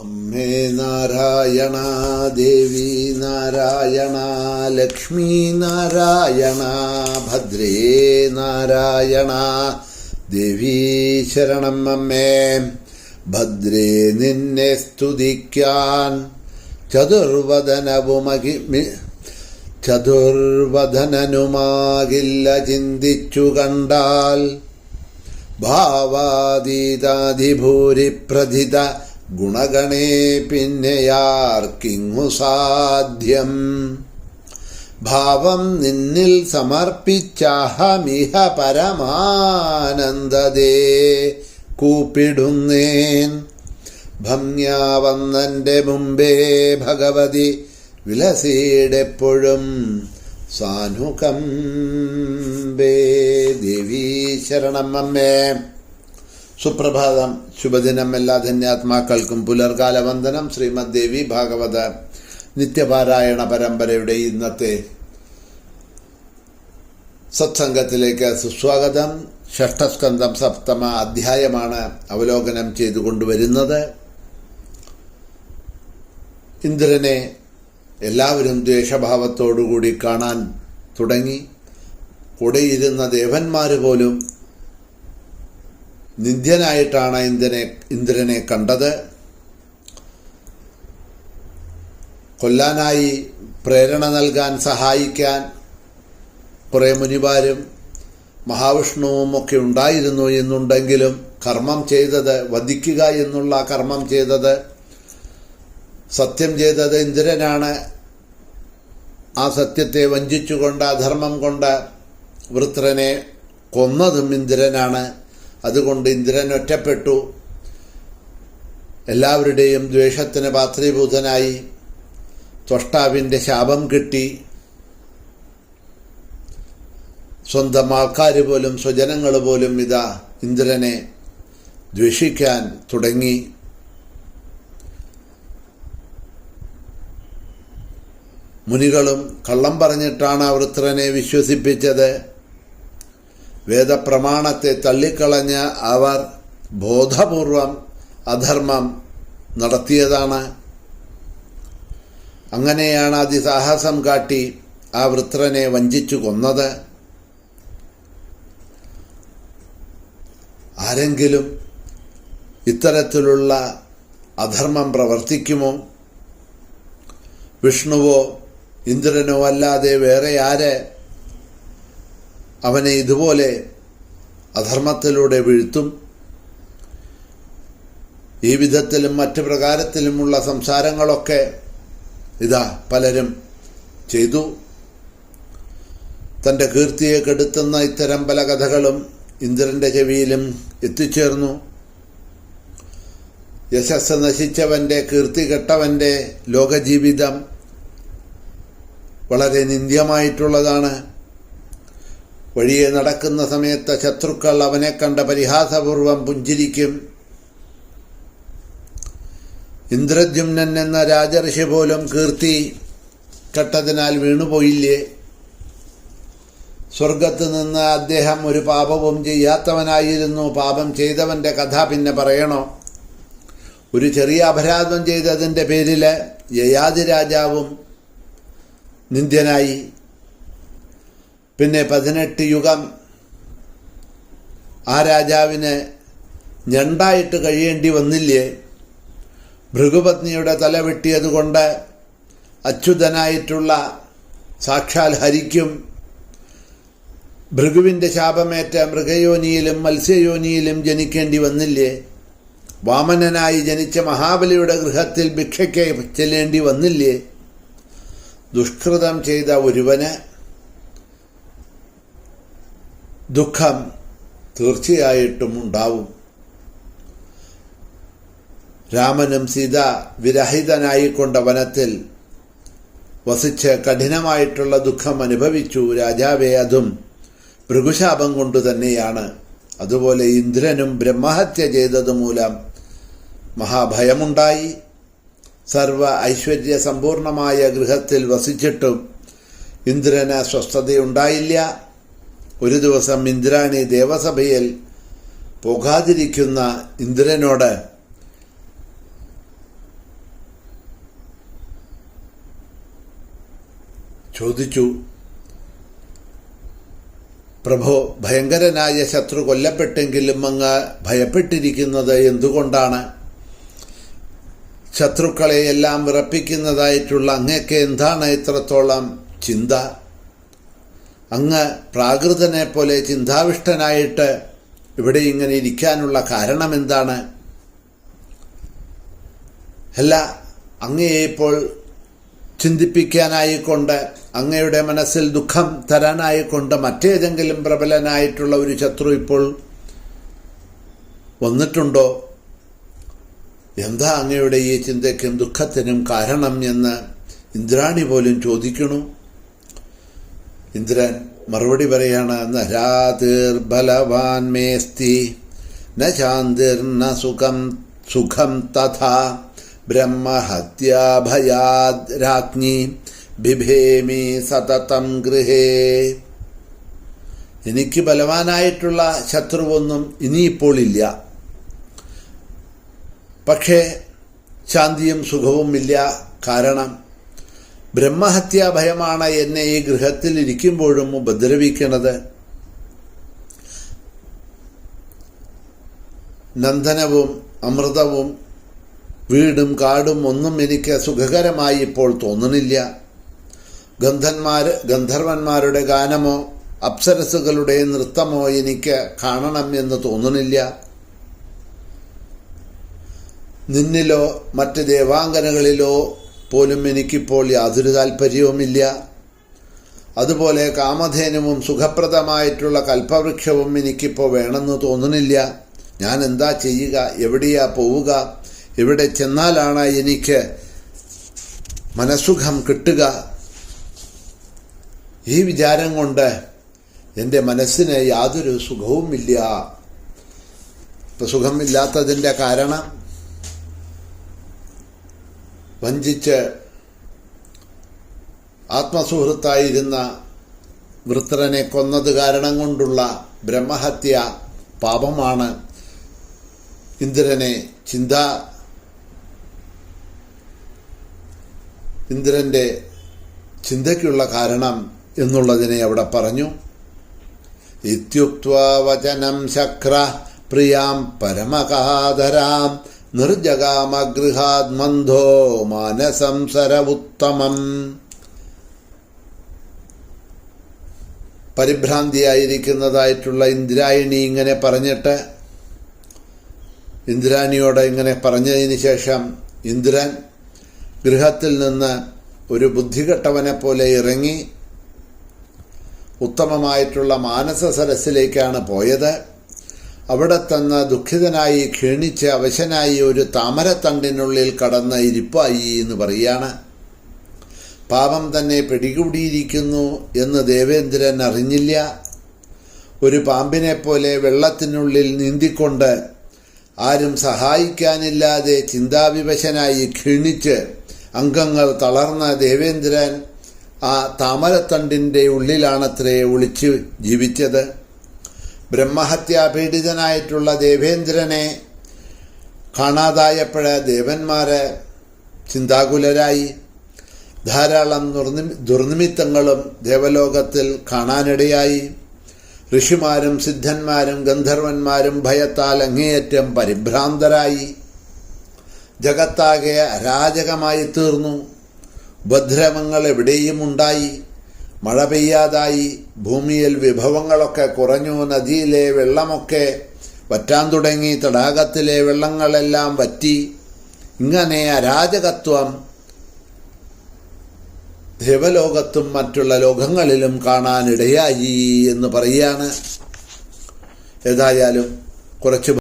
അമ്മേ നാരായണ, ദേവി നാരായണ, ലക്ഷ്മി നാരായണ, ഭദ്രേ നാരായണ, ദേവി ശരണം അമ്മേ. ഭദ്രേ നിന്നെ സ്തുതിക്കാൻ ചതുർവദനനുമാകില്ല ചിന്തിച്ചു കണ്ടാൽ. ഭാവാതീതാധിഭൂരിപ്രഥിത ഗുണഗണേ പിന്നെയാർക്കിങ്ങു സാധ്യം. ഭാവം നിന്നിൽ സമർപ്പിച്ചാഹമിഹ പരമാനന്ദദേ കൂപ്പിടുന്നേൻ. ഭംഗ്യാവന്നന്റെ മുമ്പേ ഭഗവതി വിലസീടെപ്പോഴും സാനുകമ്പേ. ദേവീ ശരണം അമ്മേ. സുപ്രഭാതം, ശുഭദിനം. എല്ലാ ധന്യാത്മാക്കൾക്കും പുലർകാല വന്ദനം. ശ്രീമദ് ദേവി ഭാഗവത നിത്യപാരായണ പരമ്പരയുടെ ഇന്നത്തെ സത്സംഗത്തിലേക്ക് സുസ്വാഗതം. ഷഷ്ഠസ്കന്ധം സപ്തമ അധ്യായമാണ് അവലോകനം ചെയ്തുകൊണ്ടുവരുന്നത്. ഇന്ദ്രനെ എല്ലാവരും ദ്വേഷഭാവത്തോടുകൂടി കാണാൻ തുടങ്ങി. കൂടെയിരുന്ന ദേവന്മാർ പോലും നിന്ദ്യനായിട്ടാണ് ഇന്ദ്രനെ കണ്ടത്. കൊല്ലാനായി പ്രേരണ നൽകാൻ, സഹായിക്കാൻ കുറേ മുനിമാരും മഹാവിഷ്ണുവും ഒക്കെ ഉണ്ടായിരുന്നു എന്നുണ്ടെങ്കിലും കർമ്മം ചെയ്തത്, വധിക്കുക എന്നുള്ള കർമ്മം ചെയ്തത്, സത്യം ചെയ്തത് ഇന്ദ്രനാണ്. ആ സത്യത്തെ വഞ്ചിച്ചുകൊണ്ട്, അധർമ്മം കൊണ്ട് വൃത്രനെ കൊന്നതും ഇന്ദ്രനാണ്. അതുകൊണ്ട് ഇന്ദ്രൻ ഒറ്റപ്പെട്ടു. എല്ലാവരുടെയും ദ്വേഷത്തിന് പാത്രീഭൂതനായി. ത്വഷ്ടാവിൻ്റെ ശാപം കിട്ടി. സ്വന്തം ആൾക്കാർ പോലും, സ്വജനങ്ങൾ പോലും ഇതാ ഇന്ദ്രനെ ദ്വേഷിക്കാൻ തുടങ്ങി. മുനികളും കള്ളം പറഞ്ഞിട്ടാണ് വൃത്രനെ വിശ്വസിപ്പിച്ചത്. വേദപ്രമാണത്തെ തള്ളിക്കളഞ്ഞ് അവർ ബോധപൂർവം അധർമ്മം നടത്തിയതാണ്. അങ്ങനെയാണ് അതിസാഹസം കാട്ടി ആ വൃത്രനെ വഞ്ചിച്ചു കൊന്നത്. ആരെങ്കിലും ഇത്തരത്തിലുള്ള അധർമ്മം പ്രവർത്തിക്കുമോ? വിഷ്ണുവോ ഇന്ദ്രനോ അല്ലാതെ വേറെ ആര് അവനെ ഇതുപോലെ അധർമ്മത്തിലൂടെ വീഴ്ത്തും? ഈ വിധത്തിലും മറ്റു പ്രകാരത്തിലുമുള്ള സംസാരങ്ങളൊക്കെ ഇതാ പലരും ചെയ്തു. തൻ്റെ കീർത്തിയെ കെടുത്തുന്ന ഇത്തരം പല കഥകളും ഇന്ദ്രൻ്റെ ചെവിയിലും എത്തിച്ചേർന്നു. യശസ് നശിച്ചവൻ്റെ, കീർത്തി കെട്ടവൻ്റെ ലോകജീവിതം വളരെ നിന്ദ്യമായിട്ടുള്ളതാണ്. വഴിയെ നടക്കുന്ന സമയത്ത് ശത്രുക്കൾ അവനെ കണ്ട പരിഹാസപൂർവം പുഞ്ചിരിക്കും. ഇന്ദ്രദ്യുമ്നൻ എന്ന രാജർഷി പോലും കീർത്തി കെട്ടതിനാൽ വീണുപോയില്ലേ? സ്വർഗത്ത് നിന്ന് അദ്ദേഹം ഒരു പാപവും ചെയ്യാത്തവനായിരുന്നു. പാപം ചെയ്തവൻ്റെ കഥ പിന്നെ പറയണോ? ഒരു ചെറിയ അപരാധം ചെയ്തതിൻ്റെ പേരിൽ യയാതി രാജാവും നിന്ദ്യനായി. പിന്നെ 18 യുഗം ആ രാജാവിന് ഞണ്ടായിട്ട് കഴിയേണ്ടി വന്നില്ലേ? ഭൃഗുപത്നിയുടെ തല വെട്ടിയതുകൊണ്ട് അച്യുതനായിട്ടുള്ള സാക്ഷാൽ ഹരിക്കും ഭൃഗുവിൻ്റെ ശാപമേറ്റ മൃഗയോനിയിലും മത്സ്യയോനിയിലും ജനിക്കേണ്ടി വന്നില്ലേ? വാമനനായി ജനിച്ച മഹാബലിയുടെ ഗൃഹത്തിൽ ഭിക്ഷയ്ക്ക് ചെല്ലേണ്ടി വന്നില്ലേ? ദുഷ്കൃതം ചെയ്ത ഒരുവന് ദുഃഖം തീർച്ചയായിട്ടും ഉണ്ടാവും. രാമനും സീത വിരഹിതനായിക്കൊണ്ട വനത്തിൽ വസിച്ച് കഠിനമായിട്ടുള്ള ദുഃഖം അനുഭവിച്ചു രാജാവേ. അതും ഭൃഗുശാപം കൊണ്ടു തന്നെയാണ്. അതുപോലെ ഇന്ദ്രനും ബ്രഹ്മഹത്യ ചെയ്തതുമൂലം മഹാഭയമുണ്ടായി. സർവ ഐശ്വര്യ സമ്പൂർണമായ ഗൃഹത്തിൽ വസിച്ചിട്ടും ഇന്ദ്രന് സ്വസ്ഥതയുണ്ടായില്ല. ഒരു ദിവസം ഇന്ദ്രാണി ദേവസഭയിൽ പോകാതിരിക്കുന്ന ഇന്ദ്രനോട് ചോദിച്ചു, പ്രഭോ, ഭയങ്കരനായ ശത്രു കൊല്ലപ്പെട്ടെങ്കിലും അങ്ങ് ഭയപ്പെട്ടിരിക്കുന്നത് എന്തുകൊണ്ടാണ്? ശത്രുക്കളെയെല്ലാം വിറപ്പിക്കുന്നതായിട്ടുള്ള അങ്ങക്ക് എന്താണ് ഇത്രത്തോളം ചിന്ത? അങ്ങ് പ്രാകൃതനെ പോലെ ചിന്താവിഷ്ടനായിട്ട് ഇവിടെ ഇങ്ങനെ ഇരിക്കാനുള്ള കാരണം എന്താണ്? അല്ല, അങ്ങയെ ഇപ്പോൾ ചിന്തിപ്പിക്കാനായിക്കൊണ്ട്, അങ്ങയുടെ മനസ്സിൽ ദുഃഖം തരാനായിക്കൊണ്ട് മറ്റേതെങ്കിലും പ്രബലനായിട്ടുള്ള ഒരു ശത്രു ഇപ്പോൾ വന്നിട്ടുണ്ടോ? എന്താ അങ്ങയുടെ ഈ ചിന്തയ്ക്കും ദുഃഖത്തിനും കാരണം എന്ന് ഇന്ദ്രാണി പോലും ചോദിക്കണു. ഇന്ദ്രൻ മറുപടി പറയാണ്, നരാതിർ ബലവാൻ മേസ്തി ന ശാന്തിർ ന സുഖം തഥാ ബ്രഹ്മഹത്യാഭയാദ് രാജ്ഞി ബിഭേമി സതതം ഗൃഹേ. എനിക്ക് ബലവാനായിട്ടുള്ള ശത്രുവൊന്നും ഇനിയിപ്പോൾ ഇല്ല, പക്ഷേ ശാന്തിയും സുഖവും ഇല്ല. കാരണം ബ്രഹ്മഹത്യാഭയമാണ് എന്നെ ഈ ഗൃഹത്തിൽ ഇരിക്കുമ്പോഴും ഉപദ്രവിക്കുന്നത്. നന്ദനവും അമൃതവും വീടും കാടും ഒന്നും എനിക്ക് സുഖകരമായി ഇപ്പോൾ തോന്നുന്നില്ല. ഗന്ധർവന്മാരുടെ ഗാനമോ അപ്സരസുകളുടെ നൃത്തമോ എനിക്ക് കാണണം എന്ന് തോന്നുന്നില്ല. നിന്നിലോ മറ്റ് ദേവാംഗനകളിലോ പോലും എനിക്കിപ്പോൾ യാതൊരു താല്പര്യവുമില്ല. അതുപോലെ കാമധേനുവും സുഖപ്രദമായിട്ടുള്ള കൽപ്പവൃക്ഷവും എനിക്കിപ്പോൾ വേണമെന്ന് തോന്നുന്നില്ല. ഞാൻ എന്താ ചെയ്യുക? എവിടെയാ പോവുക? എവിടെ ചെന്നാലാണ് എനിക്ക് മനസ്സുഖം കിട്ടുക? ഈ വിചാരം കൊണ്ട് എൻ്റെ മനസ്സിന് യാതൊരു സുഖവുമില്ല. ഇപ്പം സുഖമില്ലാത്തതിൻ്റെ കാരണം വഞ്ചിച്ച് ആത്മസുഹൃത്തായിരുന്ന വൃത്രനെ കൊന്നത് കാരണം കൊണ്ടുള്ള ബ്രഹ്മഹത്യ പാപമാണ് ഇന്ദ്രന്റെ ചിന്തയ്ക്കുള്ള കാരണം എന്നുള്ളതിനെ അവിടെ പറഞ്ഞു. ഇത്യുക്ത്വാ വചനം ശക്ര പ്രിയാം പരമകാതരാം നിർജഗാമഗൃഹാത് മന്ധോ മാനസം സരവുത്തമം. പരിഭ്രാന്തിയായിരിക്കുന്നതായിട്ടുള്ള ഇന്ദ്രായണി ഇങ്ങനെ പറഞ്ഞിട്ട്, ഇന്ദ്രാണിയോട് ഇങ്ങനെ പറഞ്ഞതിന് ശേഷം ഇന്ദ്രൻ ഗൃഹത്തിൽ നിന്ന് ഒരു ബുദ്ധികെട്ടവനെ പോലെ ഇറങ്ങി ഉത്തമമായിട്ടുള്ള മാനസ സരസിലേക്കാണ് പോയത്. അവിടെ തന്നെ ദുഃഖിതനായി ക്ഷീണിച്ച് അവശനായി ഒരു താമരത്തണ്ടിനുള്ളിൽ കടന്ന് ഇരിപ്പായി എന്ന് പറയാണ്. പാപം തന്നെ പിടികൂടിയിരിക്കുന്നു എന്ന് ദേവേന്ദ്രൻ അറിഞ്ഞില്ല. ഒരു പാമ്പിനെ പോലെ വെള്ളത്തിനുള്ളിൽ നീന്തിക്കൊണ്ട് ആരും സഹായിക്കാനില്ലാതെ ചിന്താവിവശനായി ക്ഷീണിച്ച് അംഗങ്ങൾ തളർന്ന ദേവേന്ദ്രൻ ആ താമരത്തണ്ടിൻ്റെ ഉള്ളിലാണത്രേ ഒളിച്ചു ജീവിച്ചത്. ബ്രഹ്മഹത്യാപീഡിതനായിട്ടുള്ള ദേവേന്ദ്രനെ കാണാതായപ്പോഴ് ദേവന്മാരെ ചിന്താകുലരായി. ധാരാളം ദുർനിമിത്തങ്ങളും ദേവലോകത്തിൽ കാണാനിടയായി. ഋഷിമാരും സിദ്ധന്മാരും ഗന്ധർവന്മാരും ഭയത്താൽ അങ്ങേയറ്റം പരിഭ്രാന്തരായി. ജഗത്താകെ അരാജകമായി തീർന്നു. ഉപദ്രവങ്ങൾ എവിടെയും ഉണ്ടായി. മഴ പെയ്യാതായി. ഭൂമിയിൽ വിഭവങ്ങളൊക്കെ കുറഞ്ഞു. നദിയിലെ വെള്ളമൊക്കെ വറ്റാൻ തുടങ്ങി. തടാകത്തിലെ വെള്ളങ്ങളെല്ലാം വറ്റി. ഇങ്ങനെ അരാജകത്വം ദേവലോകത്തും മറ്റുള്ള ലോകങ്ങളിലും കാണാനിടയായി എന്ന് പറയാണ്. ഏതായാലും കുറച്ച്